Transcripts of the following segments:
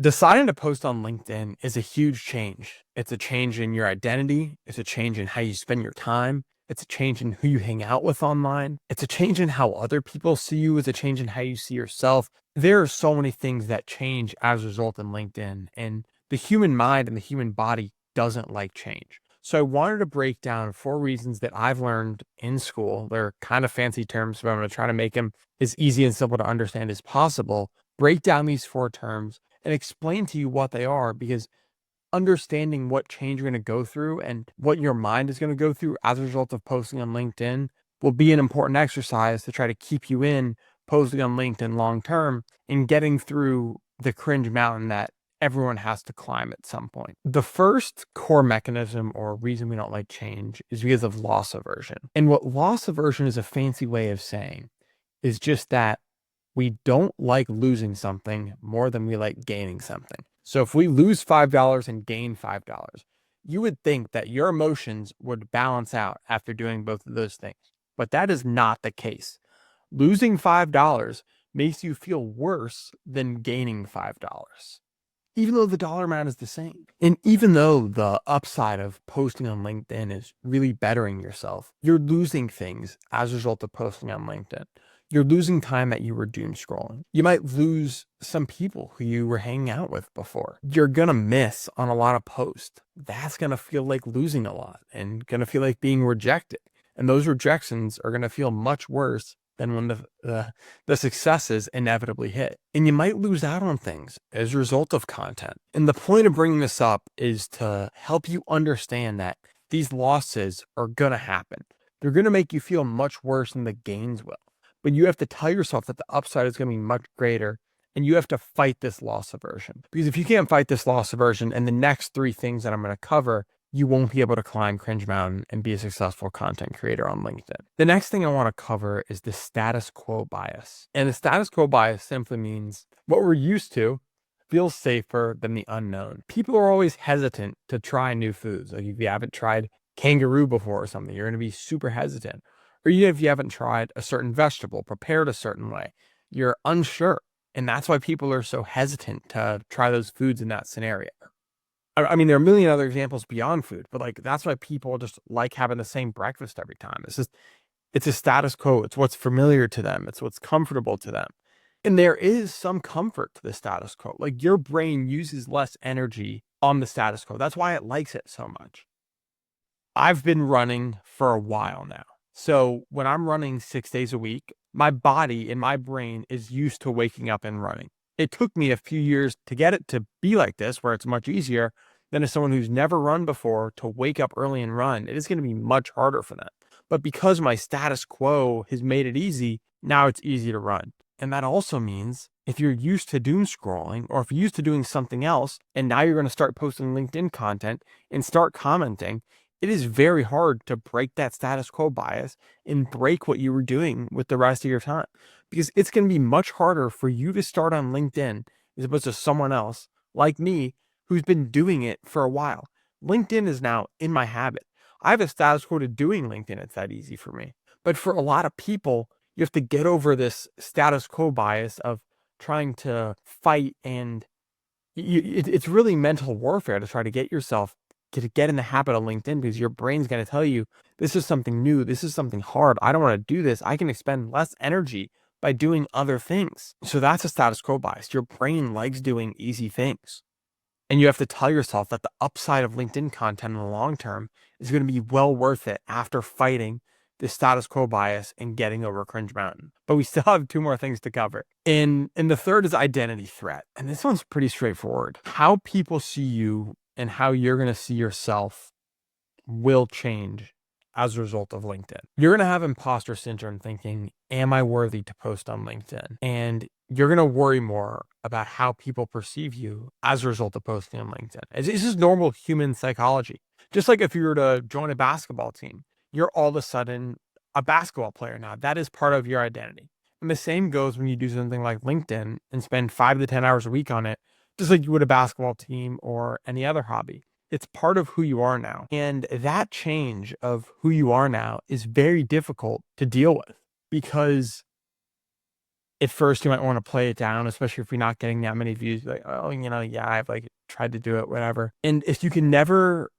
Deciding to post on LinkedIn is a huge change. It's a change in your identity. It's a change in how you spend your time. It's a change in who you hang out with online. It's a change in how other people see you. It's a change in how you see yourself. There are so many things that change as a result in LinkedIn, and the human mind and the human body doesn't like change. So I wanted to break down 4 reasons that I've learned in school. They're kind of fancy terms, but I'm going to try to make them as easy and simple to understand as possible. Break down these 4 terms and explain to you what they are, because understanding what change you're going to go through and what your mind is going to go through as a result of posting on LinkedIn will be an important exercise to try to keep you in posting on LinkedIn long term and getting through the cringe mountain that everyone has to climb at some point. The first core mechanism or reason we don't like change is because of loss aversion. And what loss aversion is a fancy way of saying is just that we don't like losing something more than we like gaining something. So if we lose $5 and gain $5, you would think that your emotions would balance out after doing both of those things. But that is not the case. Losing $5 makes you feel worse than gaining $5, even though the dollar amount is the same. And even though the upside of posting on LinkedIn is really bettering yourself, you're losing things as a result of posting on LinkedIn. You're losing time that you were doom scrolling. You might lose some people who you were hanging out with before. You're going to miss on a lot of posts. That's going to feel like losing a lot and going to feel like being rejected. And those rejections are going to feel much worse than when the successes inevitably hit. And you might lose out on things as a result of content. And the point of bringing this up is to help you understand that these losses are going to happen. They're going to make you feel much worse than the gains will. But you have to tell yourself that the upside is going to be much greater, and you have to fight this loss aversion. Because if you can't fight this loss aversion and the next 3 things that I'm going to cover, you won't be able to climb Cringe Mountain and be a successful content creator on LinkedIn. The next thing I want to cover is the status quo bias. And the status quo bias simply means what we're used to feels safer than the unknown. People are always hesitant to try new foods. Like if you haven't tried kangaroo before or something, you're going to be super hesitant. Or even if you haven't tried a certain vegetable prepared a certain way, you're unsure. And that's why people are so hesitant to try those foods in that scenario. I mean, there are a million other examples beyond food, but like that's why people just like having the same breakfast every time. It's a status quo. It's what's familiar to them. It's what's comfortable to them. And there is some comfort to the status quo. Like your brain uses less energy on the status quo. That's why it likes it so much. I've been running for a while now. So when I'm running 6 days a week, my body and my brain is used to waking up and running. It took me a few years to get it to be like this, where it's much easier than as someone who's never run before to wake up early and run. It is going to be much harder for them. But because my status quo has made it easy, now it's easy to run. And that also means if you're used to doom scrolling or if you're used to doing something else, and now you're going to start posting LinkedIn content and start commenting, it is very hard to break that status quo bias and break what you were doing with the rest of your time, because it's going to be much harder for you to start on LinkedIn as opposed to someone else like me who's been doing it for a while. LinkedIn is now in my habit. I have a status quo to doing LinkedIn. It's that easy for me. But for a lot of people, you have to get over this status quo bias of trying to fight, and it's really mental warfare to try to get yourself to get in the habit of LinkedIn, because your brain's going to tell you this is something new, this is something hard, I don't want to do this, I can expend less energy by doing other things. So that's a status quo bias. Your brain likes doing easy things, and you have to tell yourself that the upside of LinkedIn content in the long term is going to be well worth it after fighting the status quo bias and getting over cringe mountain. But we still have 2 more things to cover. And the third is identity threat. And this one's pretty straightforward. How people see you and how you're going to see yourself will change as a result of LinkedIn. You're going to have imposter syndrome thinking, am I worthy to post on LinkedIn? And you're going to worry more about how people perceive you as a result of posting on LinkedIn. This is normal human psychology. Just like if you were to join a basketball team, you're all of a sudden a basketball player now. That is part of your identity. And the same goes when you do something like LinkedIn and spend 5 to 10 hours a week on it, just like you would a basketball team or any other hobby. It's part of who you are now. And that change of who you are now is very difficult to deal with, because at first you might want to play it down, especially if you're not getting that many views. Like, oh, yeah, I've like tried to do it, whatever. And if you can never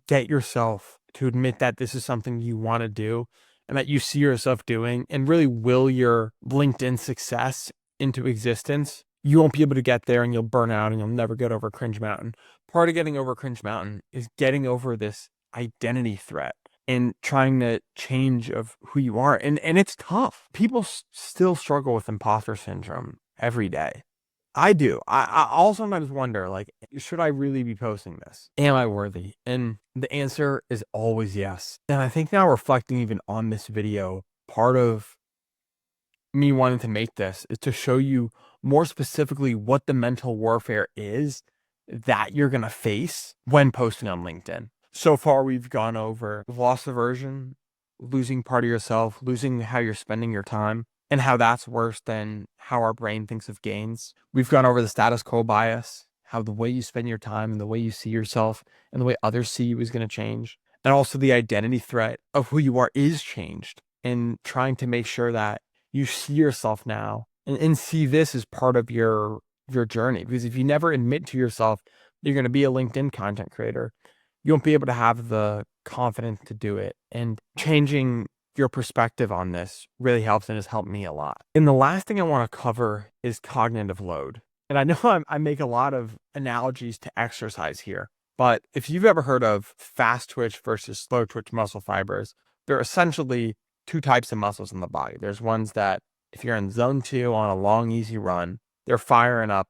get yourself to admit that this is something you want to do and that you see yourself doing and really will your LinkedIn success into existence, you won't be able to get there and you'll burn out and you'll never get over Cringe Mountain. Part of getting over Cringe Mountain is getting over this identity threat and trying to change of who you are. And it's tough. People still struggle with imposter syndrome every day. I do. I'll sometimes wonder, like, should I really be posting this? Am I worthy? And the answer is always yes. And I think now, reflecting even on this video, part of me wanting to make this is to show you more specifically what the mental warfare is that you're going to face when posting on LinkedIn. So far, we've gone over loss aversion, losing part of yourself, losing how you're spending your time, and how that's worse than how our brain thinks of gains. We've gone over the status quo bias, how the way you spend your time and the way you see yourself and the way others see you is going to change. And also the identity threat of who you are is changed, and trying to make sure that you see yourself now and see this as part of your journey. Because if you never admit to yourself you're going to be a LinkedIn content creator, you won't be able to have the confidence to do it. And changing your perspective on this really helps and has helped me a lot. And the last thing I want to cover is cognitive load. And I know I make a lot of analogies to exercise here, but if you've ever heard of fast twitch versus slow twitch muscle fibers, they're essentially two types of muscles in the body. There's ones that if you're in zone 2 on a long, easy run, they're firing up,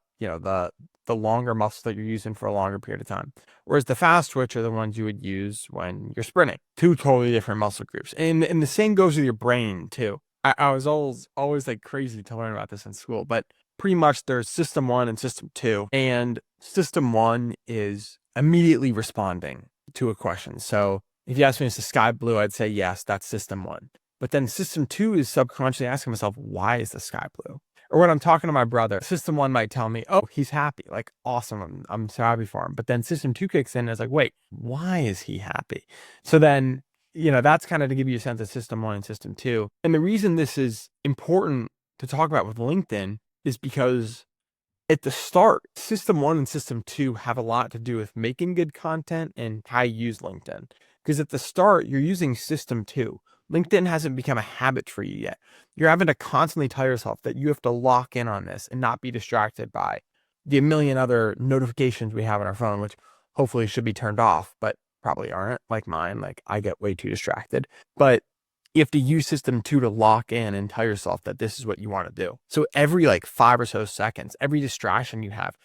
the longer muscles that you're using for a longer period of time. Whereas the fast twitch are the ones you would use when you're sprinting. Two totally different muscle groups. And the same goes with your brain too. I was always like crazy to learn about this in school, but pretty much there's system 1 and system 2. And system 1 is immediately responding to a question. So if you ask me, is the sky blue? I'd say yes, that's system 1. But then system 2 is subconsciously asking myself, why is the sky blue? Or when I'm talking to my brother, system 1 might tell me, oh, he's happy. Like, awesome. I'm so happy for him. But then system 2 kicks in and is like, wait, why is he happy? So then, that's kind of to give you a sense of system 1 and system 2. And the reason this is important to talk about with LinkedIn is because at the start, system 1 and system 2 have a lot to do with making good content and how you use LinkedIn. Because at the start, you're using system 2. LinkedIn hasn't become a habit for you yet. You're having to constantly tell yourself that you have to lock in on this and not be distracted by the million other notifications we have on our phone, which hopefully should be turned off, but probably aren't, like mine. Like, I get way too distracted. But you have to use system 2 to lock in and tell yourself that this is what you want to do. So every 5 or so seconds, every distraction you have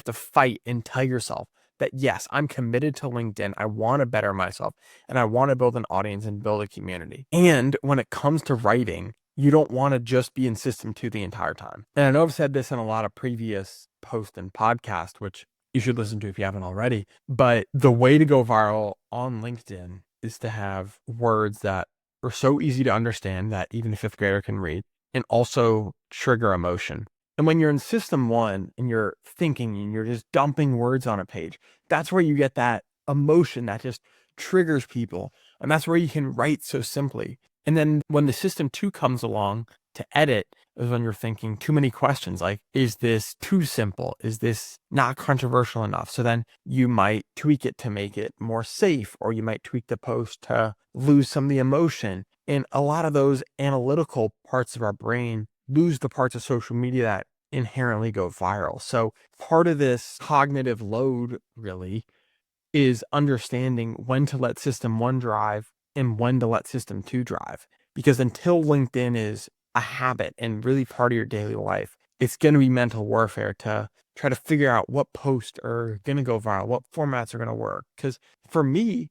to fight and tell yourself that, yes, I'm committed to LinkedIn. I want to better myself and I want to build an audience and build a community. And when it comes to writing, you don't want to just be in system 2 the entire time. And I know I've said this in a lot of previous posts and podcasts, which you should listen to if you haven't already. But the way to go viral on LinkedIn is to have words that are so easy to understand that even a 5th grader can read, and also trigger emotion. And when you're in system 1 and you're thinking and you're just dumping words on a page, that's where you get that emotion that just triggers people. And that's where you can write so simply. And then when the system 2 comes along to edit is when you're thinking too many questions, like, is this too simple? Is this not controversial enough? So then you might tweak it to make it more safe, or you might tweak the post to lose some of the emotion. And a lot of those analytical parts of our brain lose the parts of social media that inherently go viral. So part of this cognitive load really is understanding when to let system 1 drive and when to let system 2 drive. Because until LinkedIn is a habit and really part of your daily life, it's going to be mental warfare to try to figure out what posts are going to go viral, what formats are going to work. Because for me,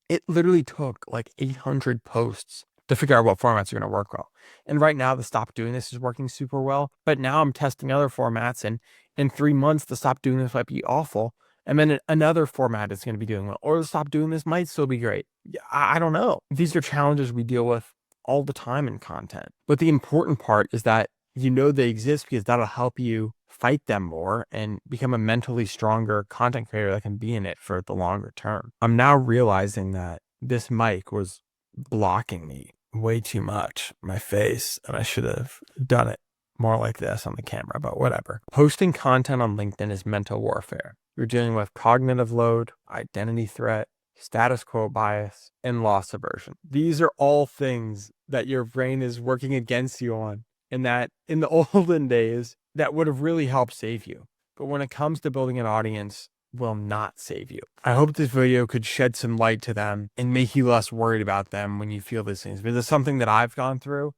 it literally took 800 posts to figure out what formats are going to work well. And right now, the Stop Doing This is working super well. But now I'm testing other formats, and in 3 months, the Stop Doing This might be awful. And then another format is going to be doing well, or the Stop Doing This might still be great. I don't know. These are challenges we deal with all the time in content. But the important part is that they exist, because that'll help you fight them more and become a mentally stronger content creator that can be in it for the longer term. I'm now realizing that this mic was blocking me way too much, my face, and I should have done it more like this on the camera, but whatever. Posting content on LinkedIn is mental warfare. You're dealing with cognitive load, identity threat, status quo bias, and loss aversion. These are all things that your brain is working against you on, and that in the olden days, that would have really helped save you. But when it comes to building an audience, will not save you. I hope this video could shed some light to them and make you less worried about them when you feel these things. Because it's something that I've gone through,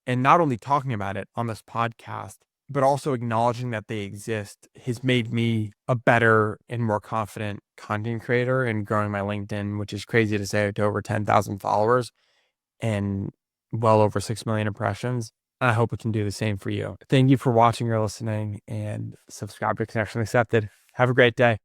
and not only talking about it on this podcast, but also acknowledging that they exist has made me a better and more confident content creator and growing my LinkedIn, which is crazy to say, to over 10,000 followers and well over 6 million impressions. I hope it can do the same for you. Thank you for watching or listening, and subscribe to Connection Accepted. Have a great day.